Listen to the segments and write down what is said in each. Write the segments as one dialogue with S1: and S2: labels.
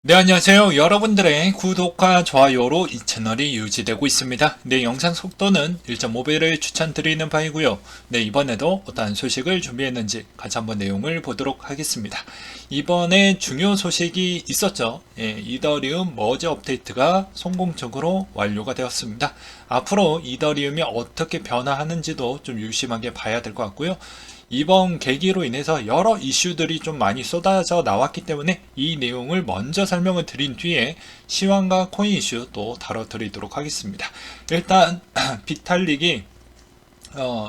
S1: 네, 안녕하세요. 여러분들의 구독과 좋아요로 이 채널이 유지되고 있습니다. 네, 영상 속도는 1.5배를 추천드리는 바이고요. 네, 이번에도 어떠한 소식을 준비했는지 같이 한번 내용을 보도록 하겠습니다. 이번에 중요 소식이 있었죠. 예, 이더리움 머지 업데이트가 성공적으로 완료가 되었습니다. 앞으로 이더리움이 어떻게 변화하는지도 좀 유심하게 봐야 될 것 같고요. 이번 계기로 인해서 여러 이슈들이 좀 많이 쏟아져 나왔기 때문에 이 내용을 먼저 설명을 드린 뒤에 시황과 코인 이슈 또 다뤄드리도록 하겠습니다. 일단 비탈릭이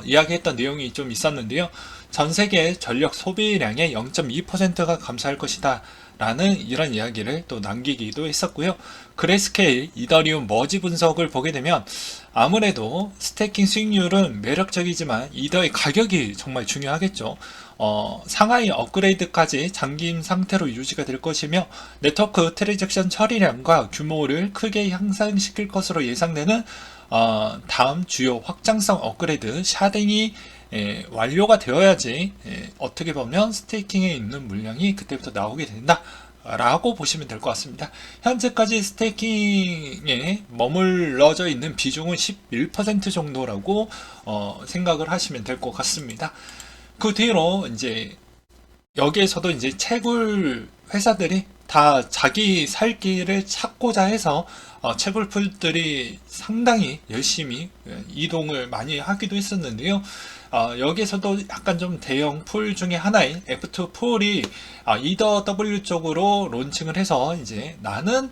S1: 이야기했던 내용이 좀 있었는데요. 전 세계 전력 소비량의 0.2%가 감소할 것이다 라는 이런 이야기를 또 남기기도 했었고요. 그레스케일 이더리움 머지 분석을 보게 되면 아무래도 스테이킹 수익률은 매력적이지만 이더의 가격이 정말 중요하겠죠. 상하이 업그레이드까지 잠긴 상태로 유지가 될 것이며 네트워크 트랜잭션 처리량과 규모를 크게 향상시킬 것으로 예상되는 다음 주요 확장성 업그레이드 샤딩이 완료가 되어야지 어떻게 보면 스테이킹에 있는 물량이 그때부터 나오게 된다 라고 보시면 될 것 같습니다. 현재까지 스테이킹에 머물러져 있는 비중은 11% 정도라고 생각을 하시면 될 것 같습니다. 그 뒤로 이제 여기에서도 이제 채굴 회사들이 다 자기 살 길을 찾고자 해서 채굴풀들이 상당히 열심히 이동을 많이 하기도 했었는데요. 여기에서도 약간 좀 대형 풀 중에 하나인 F2 풀이 이더 W 쪽으로 론칭을 해서 이제 나는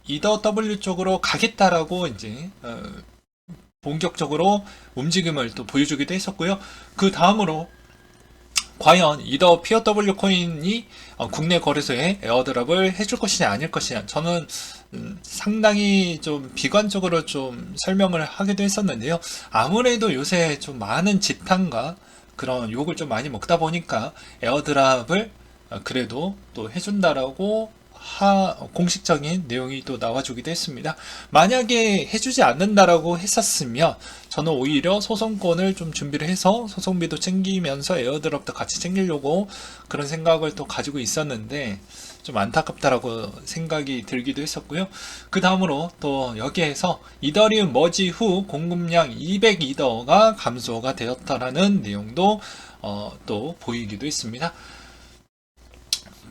S1: 이더 W 쪽으로 가겠다라고 이제 본격적으로 움직임을 또 보여주기도 했었고요. 그 다음으로 과연 이더 POW 코인이 국내 거래소에 에어드랍을 해줄 것이냐 아닐 것이냐, 저는 상당히 좀 비관적으로 좀 설명을 하기도 했었는데요. 아무래도 요새 좀 많은 지탄과 그런 욕을 좀 많이 먹다 보니까 에어드랍을 그래도 또 해준다라고 공식적인 내용이 또 나와주기도 했습니다. 만약에 해주지 않는다라고 했었으면 저는 오히려 소송권을 좀 준비를 해서 소송비도 챙기면서 에어드롭도 같이 챙기려고 그런 생각을 또 가지고 있었는데 좀 안타깝다라고 생각이 들기도 했었고요. 그 다음으로 또 여기에서 이더리움 머지 후 공급량 200이더가 감소가 되었다라는 내용도 또 보이기도 했습니다.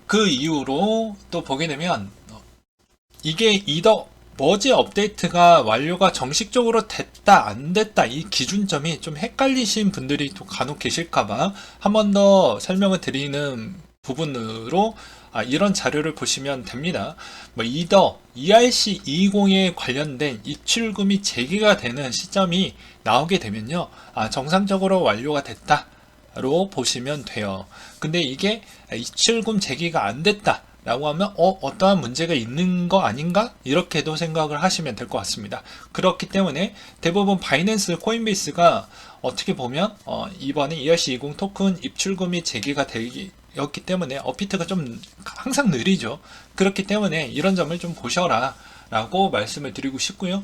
S1: 그 이후로 또 보게 되면 이게 이더 머지 업데이트가 완료가 정식적으로 됐다 안 됐다 이 기준점이 좀 헷갈리신 분들이 또 간혹 계실까봐 한 번 더 설명을 드리는 부분으로 이런 자료를 보시면 됩니다. 이더 ERC20에 관련된 입출금이 재개가 되는 시점이 나오게 되면요, 정상적으로 완료가 됐다 로 보시면 돼요. 근데 이게 입출금 재개가 안 됐다 라고 하면 어떠한 문제가 있는 거 아닌가? 이렇게도 생각을 하시면 될 것 같습니다. 그렇기 때문에 대부분 바이낸스 코인베이스가 어떻게 보면 이번에 ERC20 토큰 입출금이 재개가 되었기 때문에 어피트가 좀 항상 느리죠. 그렇기 때문에 이런 점을 좀 보셔라 라고 말씀을 드리고 싶고요.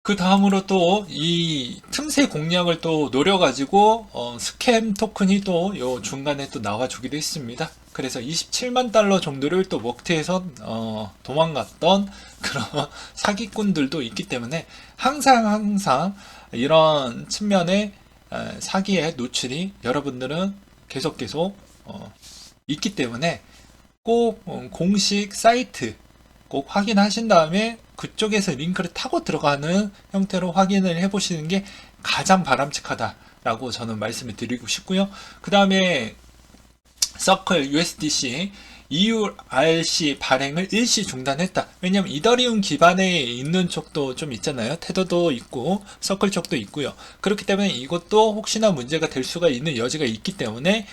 S1: 그 다음으로 또 이 틈새 공략을 또 노려가지고 스캠 토큰이 또 요 중간에 또 나와주기도 했습니다. 그래서 27만 달러 정도를 또 먹튀해서 도망갔던 그런 사기꾼들도 있기 때문에 항상 이런 측면의 사기의 노출이 여러분들은 계속 있기 때문에 꼭 공식 사이트 꼭 확인하신 다음에 그쪽에서 링크를 타고 들어가는 형태로 확인을 해보시는 게 가장 바람직하다라고 저는 말씀을 드리고 싶고요. 그 다음에 서클 USDC EURC 발행을 일시 중단했다. 왜냐면 이더리움 기반에 있는 쪽도 좀 있잖아요. 테더도 있고 서클 쪽도 있고요. 그렇기 때문에 이것도 혹시나 문제가 될 수가 있는 여지가 있기 때문에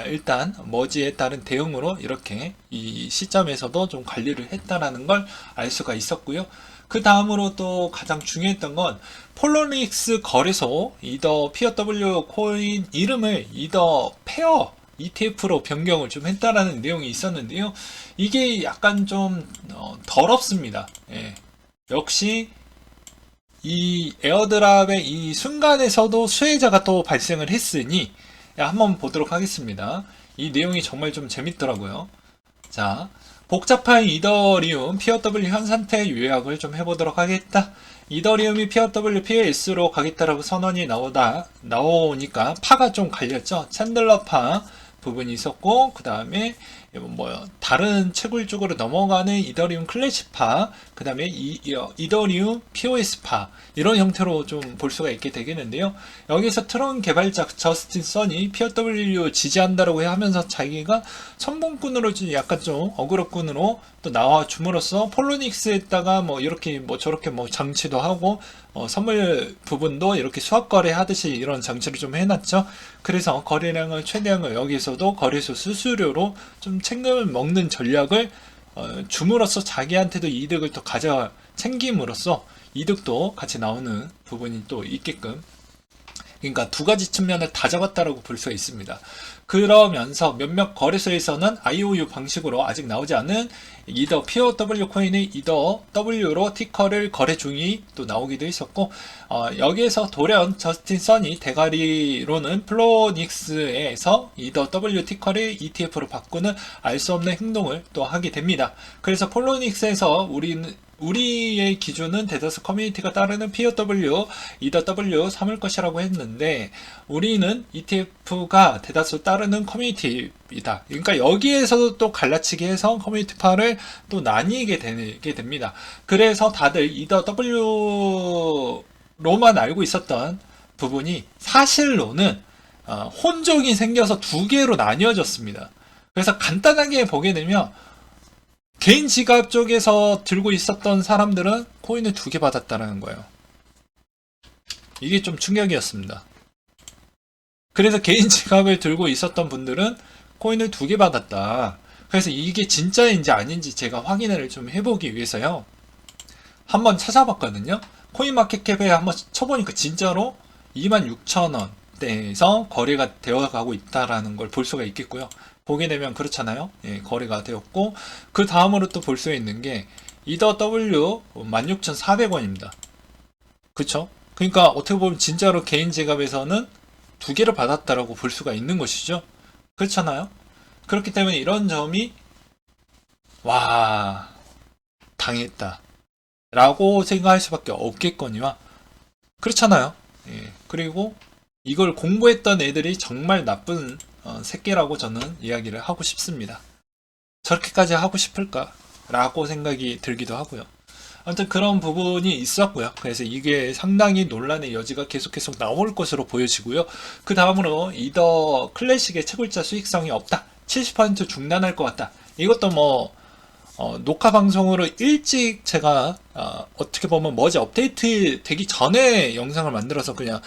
S1: 일단 머지에 따른 대응으로 이렇게 이 시점에서도 좀 관리를 했다라는 걸 알 수가 있었고요. 그 다음으로 또 가장 중요했던 건 폴로닉스 거래소 이더 POW 코인 이름을 이더 페어 ETF로 변경을 좀 했다라는 내용이 있었는데요. 이게 약간 좀 더럽습니다. 예. 역시 이 에어드랍의 이 순간에서도 수혜자가 또 발생을 했으니 한번 보도록 하겠습니다. 이 내용이 정말 좀 재밌더라고요. 자, 복잡한 이더리움 POW 현 상태 요약을 좀 해보도록 하겠다. 이더리움이 POW POS로 가겠다라고 선언이 나오니까 파가 좀 갈렸죠. 챈들러 파 부분이 있었고, 그 다음에 다른 채굴 쪽으로 넘어가는 이더리움 클래식파, 그 다음에 이더리움 POS파, 이런 형태로 좀 볼 수가 있게 되겠는데요. 여기서 트론 개발자 저스틴 선이 POW 지지한다라고 하면서 자기가 선봉꾼으로 약간 좀 어그로꾼으로 또 나와 줌으로써 폴로닉스에다가 이렇게 저렇게 장치도 하고 선물 부분도 이렇게 수학 거래 하듯이 이런 장치를 좀 해놨죠. 그래서 거래량을 최대한 여기서도 거래소 수수료로 좀 챙겨 먹는 전략을 줌으로써 자기한테도 이득을 또 챙김으로써 이득도 같이 나오는 부분이 또 있게끔, 그러니까 두 가지 측면을 다 잡았다라고 볼 수가 있습니다. 그러면서 몇몇 거래소에서는 IOU 방식으로 아직 나오지 않은 이더 POW 코인의 이더 W로 티커를 거래 중이 또 나오기도 했었고, 여기에서 돌연 저스틴 선이 대가리로는 플로닉스에서 이더 W 티커를 ETF로 바꾸는 알 수 없는 행동을 또 하게 됩니다. 그래서 플로닉스에서 우리의 기준은 대다수 커뮤니티가 따르는 POW, 이더 W 삼을 것이라고 했는데, 우리는 ETF가 대다수 따르는 커뮤니티이다. 그러니까 여기에서도 또 갈라치기 해서 커뮤니티파를 또 나뉘게 되게 됩니다. 그래서 다들 이더 W로만 알고 있었던 부분이 사실로는 혼종이 생겨서 두 개로 나뉘어졌습니다. 그래서 간단하게 보게 되면 개인 지갑 쪽에서 들고 있었던 사람들은 코인을 2개 받았다는 거예요. 이게 좀 충격이었습니다. 그래서 개인 지갑을 들고 있었던 분들은 코인을 2개 받았다. 그래서 이게 진짜인지 아닌지 제가 확인을 좀 해보기 위해서요, 한번 찾아봤거든요. 코인마켓캡에 한번 쳐보니까 진짜로 26,000원대에서 거래가 되어가고 있다라는 걸 볼 수가 있겠고요. 보게 되면 그렇잖아요. 예, 거래가 되었고, 그 다음으로 또 볼 수 있는 게 이더 W 16,400원입니다. 그쵸? 그러니까 어떻게 보면 진짜로 개인 지갑에서는 2개를 받았다라고 볼 수가 있는 것이죠. 그렇잖아요. 그렇기 때문에 이런 점이 와, 당했다 라고 생각할 수밖에 없겠거니와, 그렇잖아요. 예, 그리고 이걸 공부했던 애들이 정말 나쁜 새끼라고 저는 이야기를 하고 싶습니다. 저렇게까지 하고 싶을까? 라고 생각이 들기도 하고요. 아무튼 그런 부분이 있었고요. 그래서 이게 상당히 논란의 여지가 계속 나올 것으로 보여지고요. 그 다음으로 이더 클래식의 채굴자 수익성이 없다. 70% 중단할 것 같다. 이것도 녹화 방송으로 일찍 제가 어떻게 보면 머지 업데이트 되기 전에 영상을 만들어서 그냥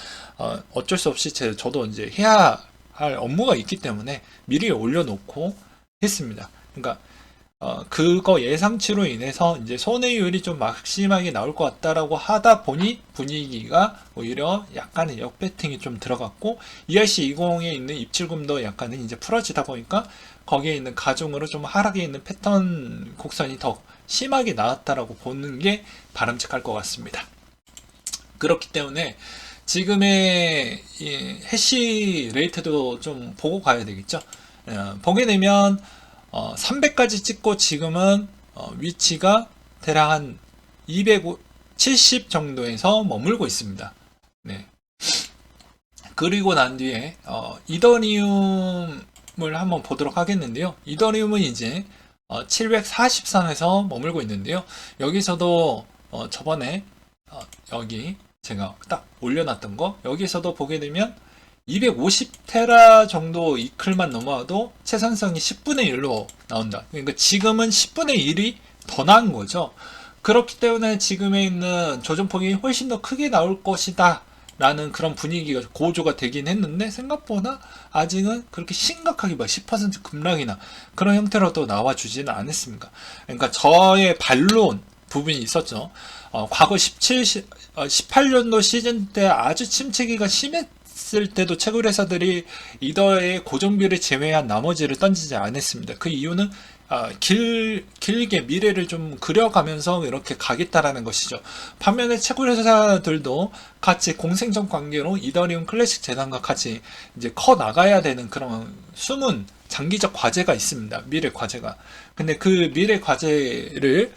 S1: 어쩔 수 없이 저도 이제 해야 할 업무가 있기 때문에 미리 올려놓고 했습니다. 그러니까 그거 예상치로 인해서 이제 손해율이 좀 막심하게 나올 것 같다라고 하다 보니 분위기가 오히려 약간의 역배팅이 좀 들어갔고, ERC20에 있는 입출금도 약간은 이제 풀어지다 보니까 거기에 있는 가중으로 좀 하락에 있는 패턴 곡선이 더 심하게 나왔다라고 보는 게 바람직할 것 같습니다. 그렇기 때문에 지금의 이 해시 레이트도 좀 보고 가야 되겠죠. 보게 되면 300까지 찍고 지금은 위치가 대략 한 270 정도에서 머물고 있습니다. 네. 그리고 난 뒤에 이더리움을 한번 보도록 하겠는데요. 이더리움은 이제 740선에서 머물고 있는데요. 여기서도 저번에 여기 제가 딱 올려놨던 거, 여기서도 보게 되면 250테라 정도 이클만 넘어와도 채산성이 10분의 1로 나온다. 그러니까 지금은 10분의 1이 더 나은 거죠. 그렇기 때문에 지금에 있는 조정폭이 훨씬 더 크게 나올 것이다 라는 그런 분위기가 고조가 되긴 했는데, 생각보다 아직은 그렇게 심각하게 10% 급락이나 그런 형태로 또 나와주지는 않았습니다. 그러니까 저의 반론 부분이 있었죠. 과거 18년도 시즌 때 아주 침체기가 했을 때도 채굴 회사들이 이더의 고정비를 제외한 나머지를 던지지 않았습니다. 그 이유는 길게 미래를 좀 그려가면서 이렇게 가겠다라는 것이죠. 반면에 채굴 회사들도 같이 공생적 관계로 이더리움 클래식 재단과 같이 이제 커 나가야 되는 그런 숨은 장기적 과제가 있습니다. 미래 과제가. 근데 그 미래 과제를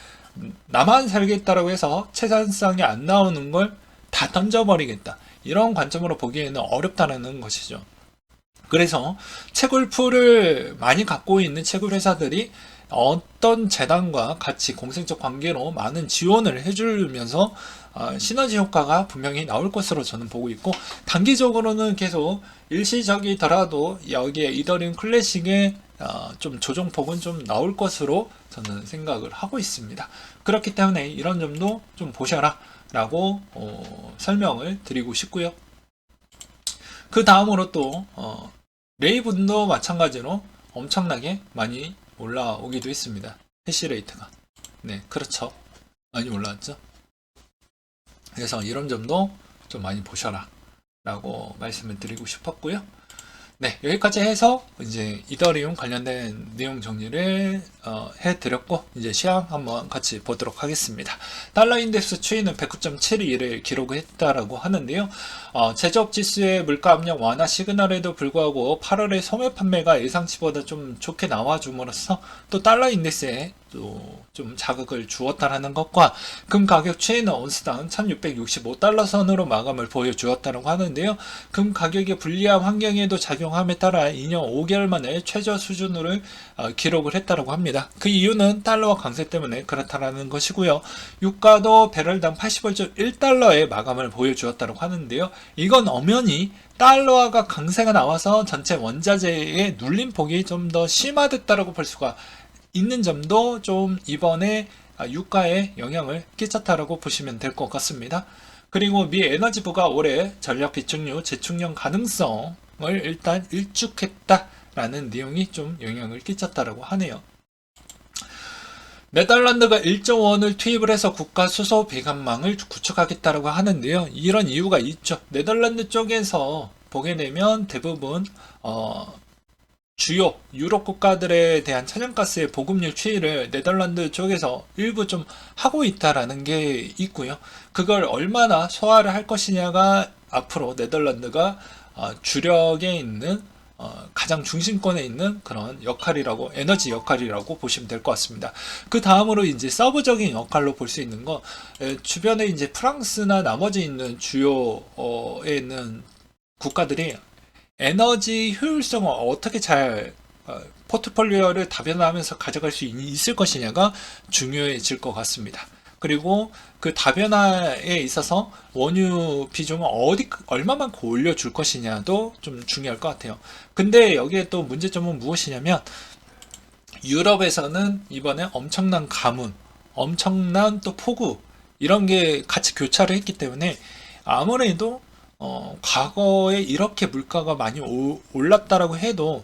S1: 나만 살겠다라고 해서 채산성이 안 나오는 걸 다 던져버리겠다. 이런 관점으로 보기에는 어렵다는 것이죠. 그래서 채굴풀을 많이 갖고 있는 채굴 회사들이 어떤 재단과 같이 공생적 관계로 많은 지원을 해주면서 시너지 효과가 분명히 나올 것으로 저는 보고 있고, 단기적으로는 계속 일시적이더라도 여기에 이더리움 클래식의 좀 조정폭은 좀 나올 것으로 저는 생각을 하고 있습니다. 그렇기 때문에 이런 점도 좀 보셔라 라고 설명을 드리고 싶고요. 그 다음으로 또 레이븐도 마찬가지로 엄청나게 많이 올라오기도 했습니다. 해시레이트가. 네, 그렇죠. 많이 올라왔죠. 그래서 이런 점도 좀 많이 보셔라 라고 말씀을 드리고 싶었고요. 네, 여기까지 해서 이제 이더리움 관련된 내용 정리를 해드렸고, 이제 시황 한번 같이 보도록 하겠습니다. 달러 인덱스 추이는 109.72를 기록했다라고 하는데요. 제조업 지수의 물가 압력 완화 시그널에도 불구하고 8월에 소매 판매가 예상치보다 좀 좋게 나와줌으로써 또 달러 인덱스에 또 좀 자극을 주었다라는 것과, 금 가격 추이는 온스당 1665달러 선으로 마감을 보여주었다고 하는데요. 금 가격이 불리한 환경에도 작용함에 따라 2년 5개월 만에 최저 수준을 기록을 했다고 합니다. 그 이유는 달러와 강세 때문에 그렇다라는 것이고요. 유가도 배럴당 85.1달러의 마감을 보여주었다고 하는데요. 이건 엄연히 달러화가 강세가 나와서 전체 원자재의 눌림폭이 좀 더 심화됐다고 볼 수가 있는 점도 좀 이번에 유가에 영향을 끼쳤다라고 보시면 될 것 같습니다. 그리고 미 에너지부가 올해 전략 비축유 재충전 가능성을 일단 일축했다라는 내용이 좀 영향을 끼쳤다라고 하네요. 네덜란드가 1조 원을 투입을 해서 국가 수소 배관망을 구축하겠다라고 하는데요. 이런 이유가 있죠. 네덜란드 쪽에서 보게 되면 대부분 주요 유럽 국가들에 대한 천연가스의 보급률 추이를 네덜란드 쪽에서 일부 좀 하고 있다라는 게 있고요. 그걸 얼마나 소화를 할 것이냐가 앞으로 네덜란드가 주력에 있는 가장 중심권에 있는 그런 역할이라고, 에너지 역할이라고 보시면 될 것 같습니다. 그 다음으로 이제 서브적인 역할로 볼 수 있는 거, 주변에 이제 프랑스나 나머지 있는 주요에 있는 국가들이 에너지 효율성을 어떻게 잘 포트폴리오를 다변화하면서 가져갈 수 있을 것이냐가 중요해질 것 같습니다. 그리고 그 다변화에 있어서 원유 비중을 얼마만큼 올려줄 것이냐도 좀 중요할 것 같아요. 근데 여기에 또 문제점은 무엇이냐면, 유럽에서는 이번에 엄청난 가뭄, 엄청난 또 폭우, 이런 게 같이 교차를 했기 때문에 아무래도 과거에 이렇게 물가가 많이 올랐다라고 해도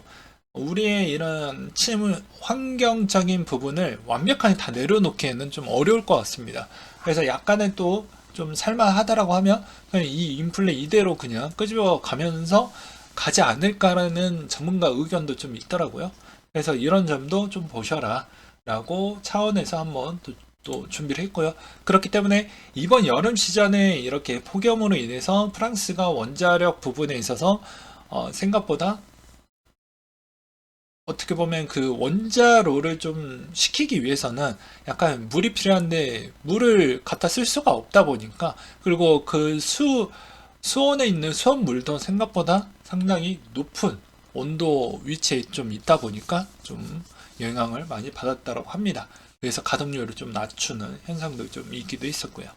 S1: 우리의 이런 환경적인 부분을 완벽하게 다 내려놓기에는 좀 어려울 것 같습니다. 그래서 약간은 또 좀 살만하다라고 하면 그냥 이 인플레 이대로 그냥 끄집어 가면서 가지 않을까라는 전문가 의견도 좀 있더라고요. 그래서 이런 점도 좀 보셔라 라고 차원에서 한번 또 준비를 했고요. 그렇기 때문에 이번 여름 시즌에 이렇게 폭염으로 인해서 프랑스가 원자력 부분에 있어서 생각보다 어떻게 보면 그 원자로를 좀 식히기 위해서는 약간 물이 필요한데 물을 갖다 쓸 수가 없다 보니까, 그리고 그 수온에 있는 수돗물도 생각보다 상당히 높은 온도 위치에 좀 있다 보니까 좀 영향을 많이 받았다고 합니다. 그래서 가동률을 좀 낮추는 현상도 좀 있기도 했었고요.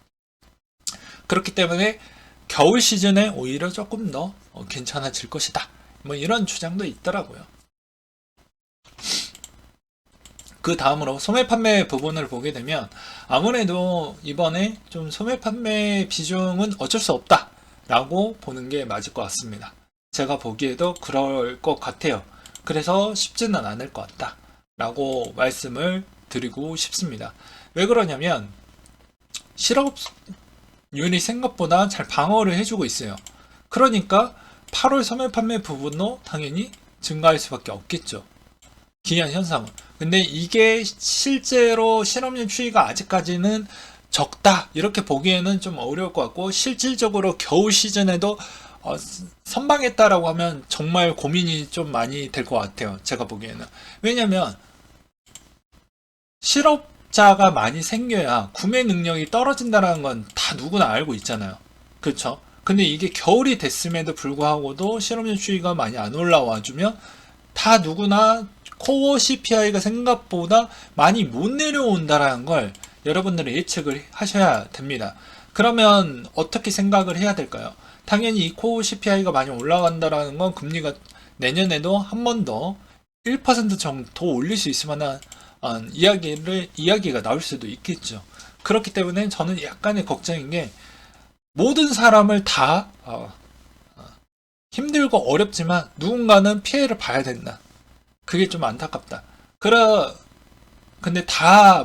S1: 그렇기 때문에 겨울 시즌에 오히려 조금 더 괜찮아질 것이다, 뭐 이런 주장도 있더라고요. 그 다음으로 소매 판매 부분을 보게 되면 아무래도 이번에 좀 소매 판매 비중은 어쩔 수 없다 라고 보는 게 맞을 것 같습니다. 제가 보기에도 그럴 것 같아요. 그래서 쉽지는 않을 것 같다 라고 말씀을 드리고 싶습니다. 왜 그러냐면 실업률이 생각보다 잘 방어를 해주고 있어요. 그러니까 8월 소매 판매 부분도 당연히 증가할 수밖에 없겠죠. 기한 현상은. 근데 이게 실제로 실업률 추이가 아직까지는 적다 이렇게 보기에는 좀 어려울 것 같고, 실질적으로 겨울 시즌에도 선방했다라고 하면 정말 고민이 좀 많이 될 것 같아요. 제가 보기에는. 왜냐면 실업자가 많이 생겨야 구매 능력이 떨어진다는 건 다 누구나 알고 있잖아요. 그렇죠? 근데 이게 겨울이 됐음에도 불구하고도 실업률 추이가 많이 안 올라와 주면 다 누구나 코어 CPI가 생각보다 많이 못 내려온다라는 걸 여러분들은 예측을 하셔야 됩니다. 그러면 어떻게 생각을 해야 될까요? 당연히 이 코어 CPI가 많이 올라간다라는 건 금리가 내년에도 한 번 더 1% 정도 더 올릴 수 있을 만한 이야기가 나올 수도 있겠죠. 그렇기 때문에 저는 약간의 걱정인 게, 모든 사람을 다 힘들고 어렵지만 누군가는 피해를 봐야 된다. 그게 좀 안타깝다. 근데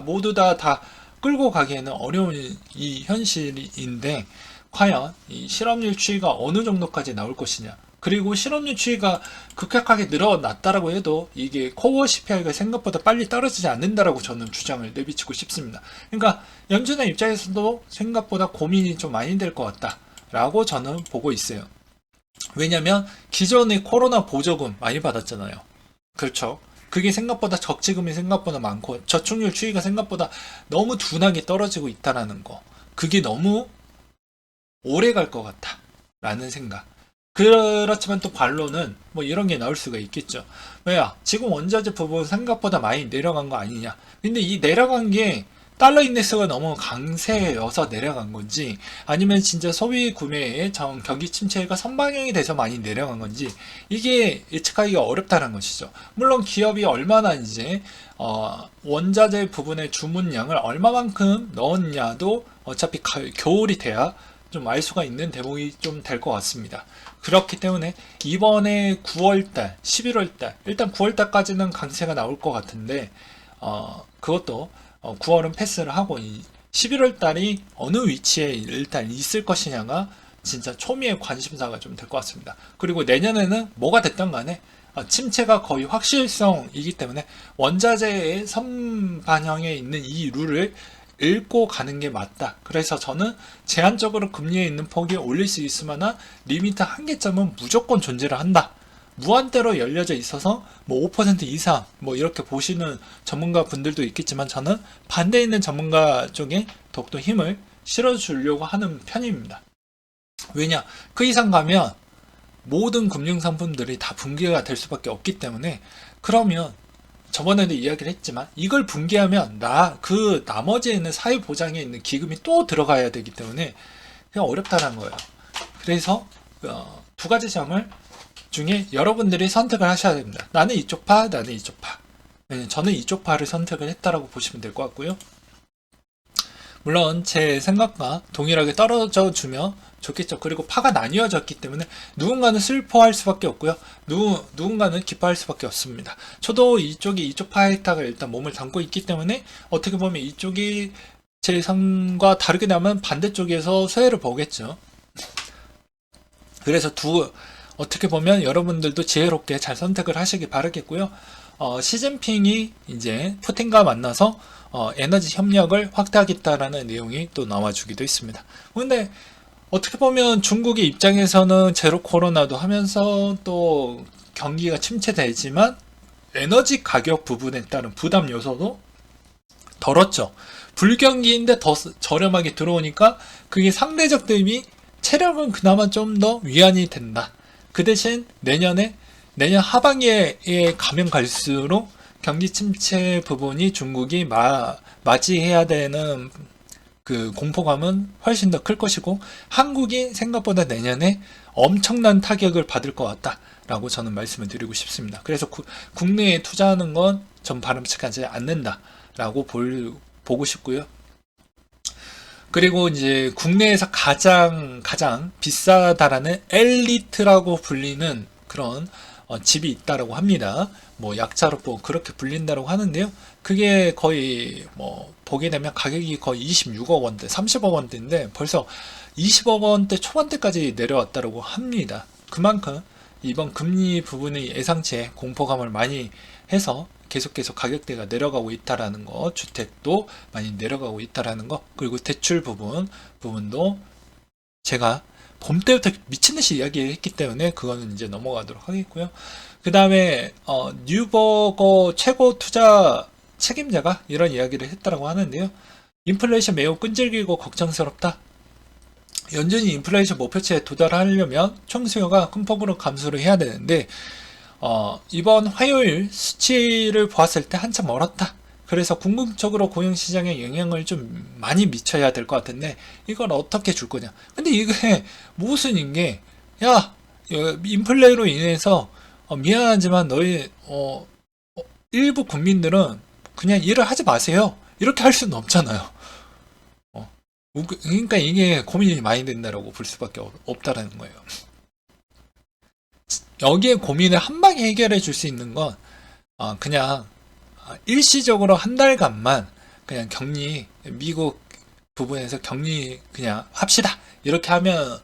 S1: 모두 다 끌고 가기에는 어려운 이 현실인데, 과연 이 실업률 추이가 어느 정도까지 나올 것이냐. 그리고 실업률 추이가 급격하게 늘어났다라고 해도 이게 코어 CPI가 생각보다 빨리 떨어지지 않는다라고 저는 주장을 내비치고 싶습니다. 그러니까 연준의 입장에서도 생각보다 고민이 좀 많이 될 것 같다라고 저는 보고 있어요. 왜냐면 기존에 코로나 보조금 많이 받았잖아요. 그렇죠. 그게 생각보다 적치금이 생각보다 많고 저축률 추이가 생각보다 너무 둔하게 떨어지고 있다라는 거. 그게 너무 오래 갈 것 같다 라는 생각. 그렇지만 또 반론은 뭐 이런 게 나올 수가 있겠죠. 왜야? 지금 원자재 부분 생각보다 많이 내려간 거 아니냐. 근데 이 내려간 게 달러 인덱스가 너무 강세여서 내려간 건지, 아니면 진짜 소비 구매의 경기 침체가 선방향이 돼서 많이 내려간 건지, 이게 예측하기가 어렵다는 것이죠. 물론 기업이 얼마나 이제 원자재 부분의 주문량을 얼마만큼 넣었냐도 어차피 겨울이 돼야 좀 알 수가 있는 대목이 좀 될 것 같습니다. 그렇기 때문에 이번에 9월달, 11월달, 일단 9월달까지는 강세가 나올 것 같은데, 그것도 9월은 패스를 하고 11월달이 어느 위치에 일단 있을 것이냐가 진짜 초미의 관심사가 좀 될 것 같습니다. 그리고 내년에는 뭐가 됐든 간에 침체가 거의 확실성이기 때문에 원자재의 선반영에 있는 이 룰을 읽고 가는 게 맞다. 그래서 저는 제한적으로 금리에 있는 폭이 올릴 수 있을 만한 리미트 한계점은 무조건 존재를 한다. 무한대로 열려져 있어서 뭐 5% 이상 뭐 이렇게 보시는 전문가 분들도 있겠지만, 저는 반대에 있는 전문가 쪽에 더욱더 힘을 실어주려고 하는 편입니다. 왜냐? 그 이상 가면 모든 금융상품들이 다 붕괴가 될 수밖에 없기 때문에, 그러면 저번에도 이야기를 했지만 이걸 붕괴하면 그 나머지에 있는 사회보장에 있는 기금이 또 들어가야 되기 때문에 그냥 어렵다는 거예요. 그래서 두 가지 점을 중에 여러분들이 선택을 하셔야 됩니다. 나는 이쪽 파, 나는 이쪽 파. 저는 이쪽 파를 선택을 했다라고 보시면 될 것 같고요. 물론 제 생각과 동일하게 떨어져 주면 좋겠죠. 그리고 파가 나뉘어졌기 때문에 누군가는 슬퍼할 수밖에 없고요. 누군가는 기뻐할 수밖에 없습니다. 저도 이쪽 파에다가 일단 몸을 담고 있기 때문에 어떻게 보면 이쪽이 제 상과 다르게 나면 반대쪽에서 수혜를 보겠죠. 그래서 어떻게 보면 여러분들도 지혜롭게 잘 선택을 하시기 바라겠고요. 시진핑이 이제 푸틴과 만나서 에너지 협력을 확대하겠다라는 내용이 또 나와주기도 했습니다. 근데 어떻게 보면 중국의 입장에서는 제로 코로나도 하면서 또 경기가 침체되지만 에너지 가격 부분에 따른 부담 요소도 덜었죠. 불경기인데 더 저렴하게 들어오니까 그게 상대적 대비 체력은 그나마 좀 더 위안이 된다. 그 대신 내년 하반기에 가면 갈수록 경기 침체 부분이 중국이 맞이해야 되는 그 공포감은 훨씬 더 클 것이고, 한국이 생각보다 내년에 엄청난 타격을 받을 것 같다라고 저는 말씀을 드리고 싶습니다. 그래서 국내에 투자하는 건 전 바람직하지 않는다라고 보고 싶고요. 그리고 이제 국내에서 가장 비싸다라는 엘리트라고 불리는 그런 집이 있다라고 합니다. 뭐 약자로 그렇게 불린다라고 하는데요. 그게 거의 보게 되면 가격이 거의 26억 원대, 30억 원대인데 벌써 20억 원대 초반대까지 내려왔다라고 합니다. 그만큼 이번 금리 부분의 예상치에 공포감을 많이 해서 계속 가격대가 내려가고 있다라는 거, 주택도 많이 내려가고 있다라는 거, 그리고 대출 부분도 제가 봄 때부터 미친듯이 이야기했기 때문에 그거는 이제 넘어가도록 하겠고요. 그 다음에 뉴버거 최고 투자 책임자가 이런 이야기를 했다라고 하는데요. 인플레이션 매우 끈질기고 걱정스럽다. 여전히 인플레이션 목표치에 도달하려면 총수요가 큰 폭으로 감소를 해야 되는데 이번 화요일 수치를 보았을 때 한참 멀었다. 그래서 궁극적으로 고용시장에 영향을 좀 많이 미쳐야 될 것 같은데 이걸 어떻게 줄 거냐. 근데 이게 모순인 게, 야, 인플레로 인해서 미안하지만 너희 일부 국민들은 그냥 일을 하지 마세요. 이렇게 할 수는 없잖아요. 그러니까 이게 고민이 많이 된다라고 볼 수밖에 없다라는 거예요. 여기에 고민을 한 방에 해결해 줄 수 있는 건 그냥 일시적으로 한 달간만 그냥 격리, 미국 부분에서 격리 그냥 합시다. 이렇게 하면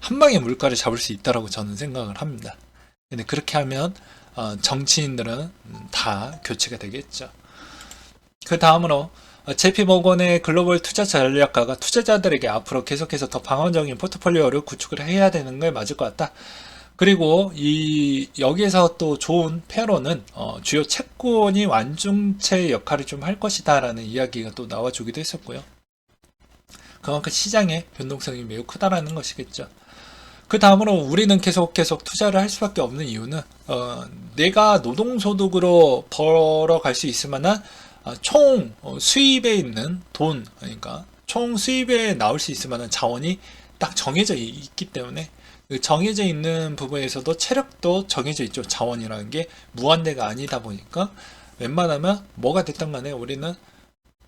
S1: 한 방에 물가를 잡을 수 있다라고 저는 생각을 합니다. 근데 그렇게 하면 정치인들은 다 교체가 되겠죠. 그 다음으로 JP모건의 글로벌 투자 전략가가 투자자들에게 앞으로 계속해서 더 방어적인 포트폴리오를 구축을 해야 되는 게 맞을 것 같다. 그리고 여기에서 또 좋은 패러는 주요 채권이 완중체 역할을 좀 할 것이다 라는 이야기가 또 나와주기도 했었고요. 그만큼 시장의 변동성이 매우 크다라는 것이겠죠. 그 다음으로 우리는 계속 투자를 할 수밖에 없는 이유는 내가 노동소득으로 벌어갈 수 있을 만한 총 수입에 있는 돈, 그러니까 총 수입에 나올 수 있을 만한 자원이 딱 정해져 있기 때문에 그 정해져 있는 부분에서도 체력도 정해져 있죠. 자원이라는 게 무한대가 아니다 보니까 웬만하면 뭐가 됐든 간에 우리는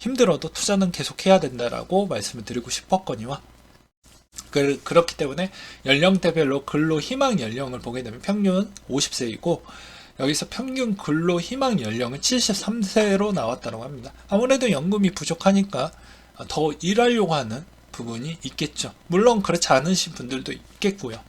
S1: 힘들어도 투자는 계속 해야 된다라고 말씀을 드리고 싶었거니와 그렇기 때문에 연령대별로 근로 희망 연령을 보게 되면 평균 50세이고 여기서 평균 근로 희망 연령은 73세로 나왔다고 합니다. 아무래도 연금이 부족하니까 더 일하려고 하는 부분이 있겠죠. 물론 그렇지 않으신 분들도 있겠고요.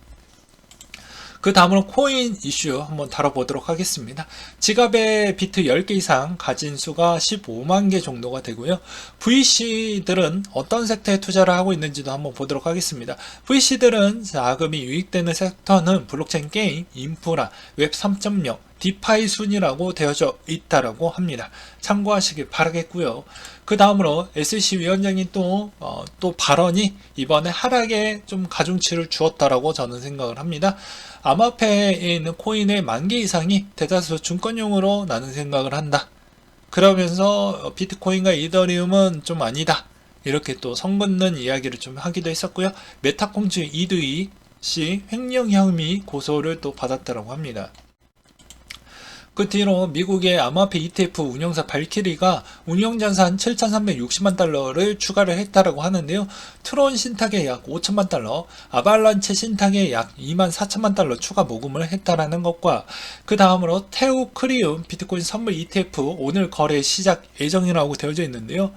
S1: 그 다음으로 코인 이슈 한번 다뤄보도록 하겠습니다. 지갑에 비트 10개 이상 가진 수가 15만 개 정도가 되고요. VC들은 어떤 섹터에 투자를 하고 있는지도 한번 보도록 하겠습니다. VC들은 자금이 유익되는 섹터는 블록체인 게임, 인프라, 웹 3.0, 디파이 순이라고 되어져 있다라고 합니다. 참고하시길 바라겠고요. 그 다음으로 SEC 위원장이 또 발언이 이번에 하락에 좀 가중치를 주었다라고 저는 생각을 합니다. 암호화폐에 있는 코인의 10,000개 이상이 대다수 증권용으로 나는 생각을 한다. 그러면서 비트코인과 이더리움은 좀 아니다. 이렇게 또 선긋는 이야기를 좀 하기도 했었고요. 메타콩즈 이두이 씨 횡령 혐의 고소를 또 받았다고 합니다. 그 뒤로 미국의 암호화폐 ETF 운영사 발키리가 운영자산 7,360만 달러를 추가를 했다라고 하는데요. 트론 신탁에 약 5천만 달러, 아발란체 신탁에 약 2만 4천만 달러 추가 모금을 했다라는 것과 그 다음으로 테우 크리움 비트코인 선물 ETF 오늘 거래 시작 예정이라고 되어져 있는데요.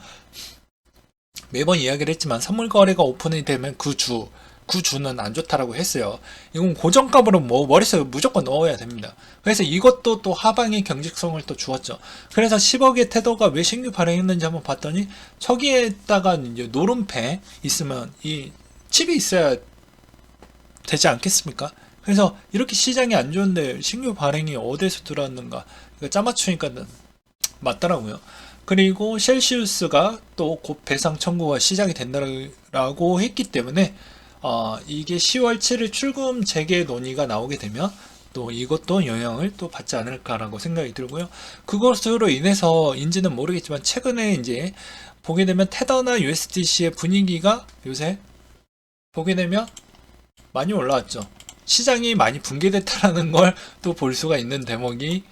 S1: 매번 이야기를 했지만 선물 거래가 오픈이 되면 그 주는 안 좋다라고 했어요. 이건 고정값으로 머릿속에 무조건 넣어야 됩니다. 그래서 이것도 또 하방의 경직성을 또 주었죠. 그래서 10억의 테더가 왜 신규 발행했는지 한번 봤더니 저기에다가 이제 노름패 있으면 이 칩이 있어야 되지 않겠습니까? 그래서 이렇게 시장이 안 좋은데 신규 발행이 어디에서 들어왔는가? 이거 짜맞추니까 맞더라고요. 그리고 셀시우스가 또 곧 배상 청구가 시작이 된다라고 했기 때문에 이게 10월 7일 출금 재개 논의가 나오게 되면 또 이것도 영향을 또 받지 않을까라고 생각이 들고요. 그것으로 인해서인지는 모르겠지만 최근에 이제 보게 되면 테더나 USDC의 분위기가 요새 보게 되면 많이 올라왔죠. 시장이 많이 붕괴됐다라는 걸 또 볼 수가 있는 대목이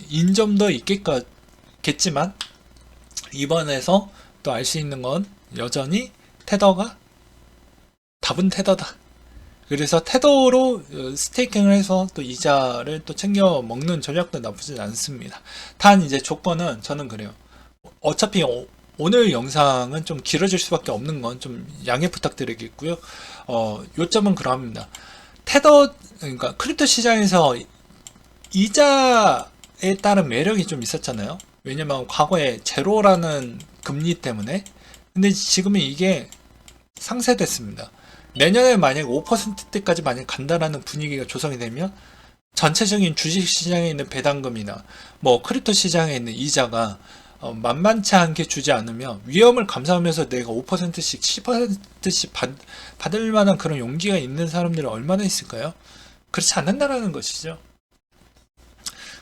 S1: 인점도 있겠지만 이번에서 또 알 수 있는 건 여전히 테더가 답은 테더다. 그래서 테더로 스테이킹을 해서 또 이자를 또 챙겨 먹는 전략도 나쁘지 않습니다. 단 이제 조건은 저는 그래요. 어차피 오늘 영상은 좀 길어질 수밖에 없는 건 좀 양해 부탁드리겠고요. 요점은 그러합니다. 테더, 그러니까 크립토 시장에서 이자에 따른 매력이 좀 있었잖아요. 왜냐면 과거에 제로라는 금리 때문에. 근데 지금은 이게 상쇄됐습니다. 내년에 만약 5%대까지 만약 간다라는 분위기가 조성이 되면 전체적인 주식 시장에 있는 배당금이나 뭐 크립토 시장에 있는 이자가 만만치 않게 주지 않으면 위험을 감수하면서 내가 5%씩 10%씩 받을 만한 그런 용기가 있는 사람들이 얼마나 있을까요? 그렇지 않는다라는 것이죠.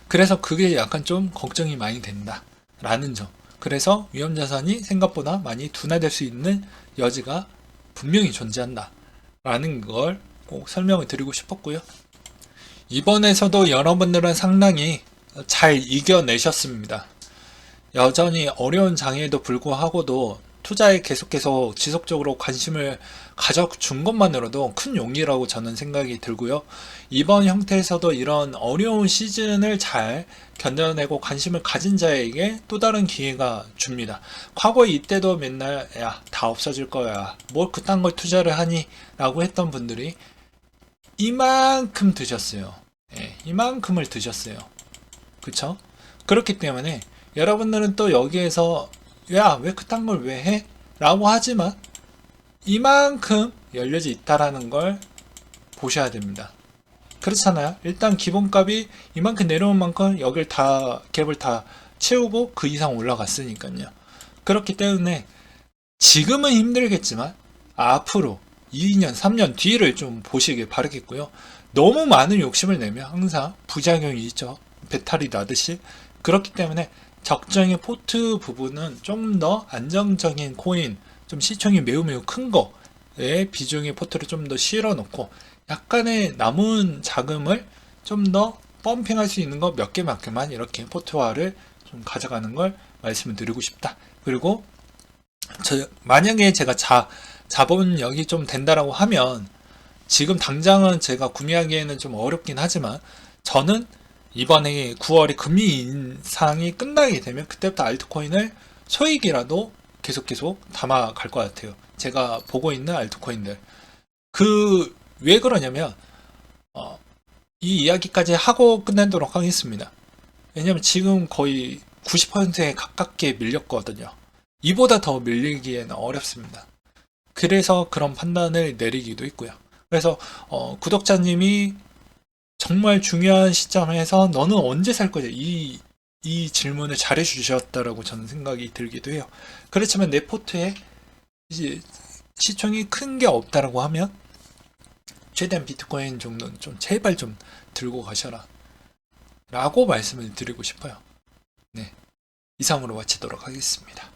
S1: 그래서 그게 약간 좀 걱정이 많이 된다라는 점. 그래서 위험자산이 생각보다 많이 둔화될 수 있는 여지가 분명히 존재한다라는 걸 꼭 설명을 드리고 싶었고요. 이번에서도 여러분들은 상당히 잘 이겨내셨습니다. 여전히 어려운 장애에도 불구하고도 투자에 계속 지속적으로 관심을 가져준 것만으로도 큰 용기라고 저는 생각이 들고요. 이번 형태에서도 이런 어려운 시즌을 잘 견뎌내고 관심을 가진 자에게 또 다른 기회가 줍니다. 과거에 이때도 맨날 야, 다 없어질 거야. 뭘 그딴 걸 투자를 하니? 라고 했던 분들이 이만큼 드셨어요. 예, 이만큼을 드셨어요. 그쵸? 그렇기 때문에 여러분들은 또 여기에서 야, 왜 그딴 걸 왜 해? 라고 하지만 이만큼 열려져 있다라는 걸 보셔야 됩니다. 그렇잖아요. 일단 기본값이 이만큼 내려온 만큼 여길 다 갭을 다 채우고 그 이상 올라갔으니까요. 그렇기 때문에 지금은 힘들겠지만 앞으로 2년, 3년 뒤를 좀 보시길 바라겠고요. 너무 많은 욕심을 내면 항상 부작용이 있죠. 배탈이 나듯이. 그렇기 때문에 적정의 포트 부분은 좀 더 안정적인 코인, 좀 시총이 매우 큰 거에 비중의 포트를 좀 더 실어 놓고 약간의 남은 자금을 좀 더 펌핑할 수 있는 거 몇 개만 이렇게 포트화를 좀 가져가는 걸 말씀을 드리고 싶다. 그리고 만약에 제가 자본력이 좀 된다라고 하면 지금 당장은 제가 구매하기에는 좀 어렵긴 하지만 저는 이번에 9월에 금리 인상이 끝나게 되면 그때부터 알트코인을 소액이라도 계속 담아갈 것 같아요. 제가 보고 있는 알트코인들. 왜 그러냐면 이 이야기까지 하고 끝내도록 하겠습니다. 왜냐면 지금 거의 90%에 가깝게 밀렸거든요. 이보다 더 밀리기에는 어렵습니다. 그래서 그런 판단을 내리기도 있고요. 그래서 구독자님이 정말 중요한 시점에서 너는 언제 살 거냐 이 질문을 잘해 주셨다라고 저는 생각이 들기도 해요. 그렇지만 내 포트에 이제 시총이 큰 게 없다라고 하면 최대한 비트코인 정도는 좀 제발 좀 들고 가셔라 라고 말씀을 드리고 싶어요. 네, 이상으로 마치도록 하겠습니다.